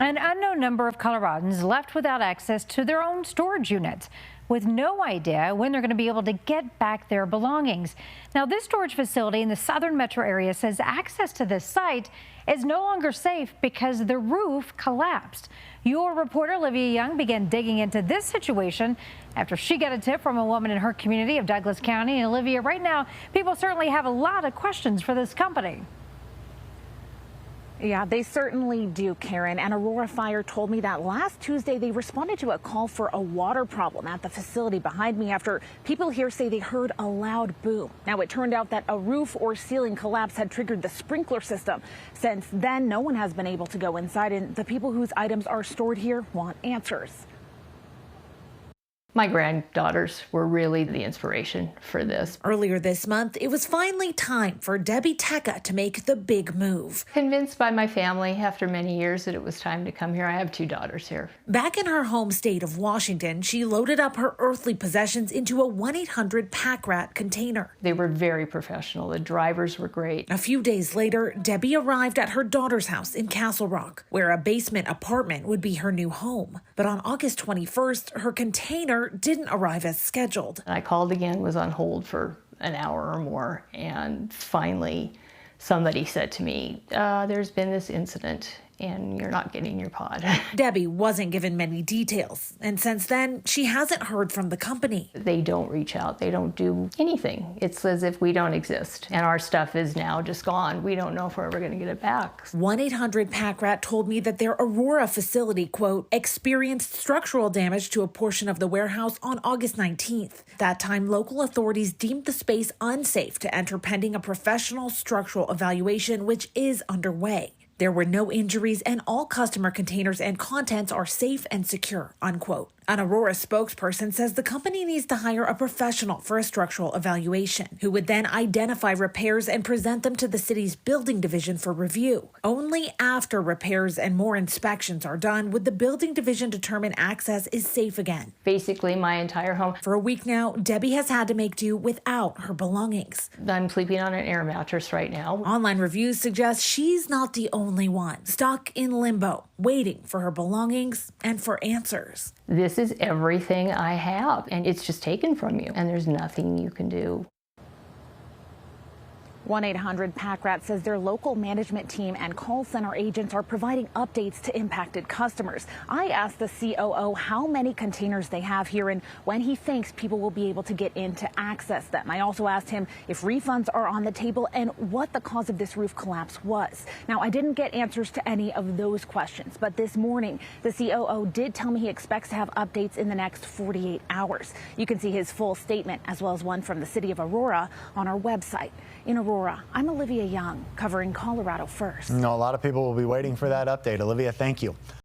An unknown number of Coloradans left without access to their own storage units, with no idea when they're going to be able to get back their belongings. Now, this storage facility in the southern metro area says access to this site is no longer safe because the roof collapsed. Your reporter, Olivia Young, began digging into this situation after she got a tip from a woman in her community of Douglas County. And Olivia, right now, people certainly have a lot of questions for this company. Yeah, they certainly do, Karen. And Aurora Fire told me that last Tuesday they responded to a call for a water problem at the facility behind me after people here say they heard a loud boom. Now, it turned out that a roof or ceiling collapse had triggered the sprinkler system. Since then, no one has been able to go inside, and the people whose items are stored here want answers. My granddaughters were really the inspiration for this. Earlier this month, it was finally time for Debbie Tecca to make the big move. Convinced by my family after many years that it was time to come here. I have 2 daughters here. Back in her home state of Washington, she loaded up her earthly possessions into a 1-800 pack rat container. They were very professional. The drivers were great. A few days later, Debbie arrived at her daughter's house in Castle Rock, where a basement apartment would be her new home. But on August 21st, her container didn't arrive as scheduled. I called again, was on hold for an hour or more, and finally somebody said to me, there's been this incident and you're not getting your pod. Debbie wasn't given many details, and since then, she hasn't heard from the company. They don't reach out. They don't do anything. It's as if we don't exist, and our stuff is now just gone. We don't know if we're ever going to get it back. 1-800 Pack Rat told me that their Aurora facility, quote, experienced structural damage to a portion of the warehouse on August 19th. That time, local authorities deemed the space unsafe to enter pending a professional structural evaluation, which is underway. There were no injuries and all customer containers and contents are safe and secure, unquote. An Aurora spokesperson says the company needs to hire a professional for a structural evaluation, who would then identify repairs and present them to the city's building division for review. Only after repairs and more inspections are done would the building division determine access is safe again. Basically, my entire home. For a week now, Debbie has had to make do without her belongings. I'm sleeping on an air mattress right now. Online reviews suggest she's not the only one stuck in limbo, waiting for her belongings and for answers. This is everything I have, and it's just taken from you, and there's nothing you can do. 1-800 Pack Rat says their local management team and call center agents are providing updates to impacted customers. I asked the COO how many containers they have here and when he thinks people will be able to get in to access them. I also asked him if refunds are on the table and what the cause of this roof collapse was. Now, I didn't get answers to any of those questions, but this morning the COO did tell me he expects to have updates in the next 48 hours. You can see his full statement as well as one from the city of Aurora on our website. In Aurora, I'm Olivia Young, covering Colorado First. No, a lot of people will be waiting for that update. Olivia, thank you.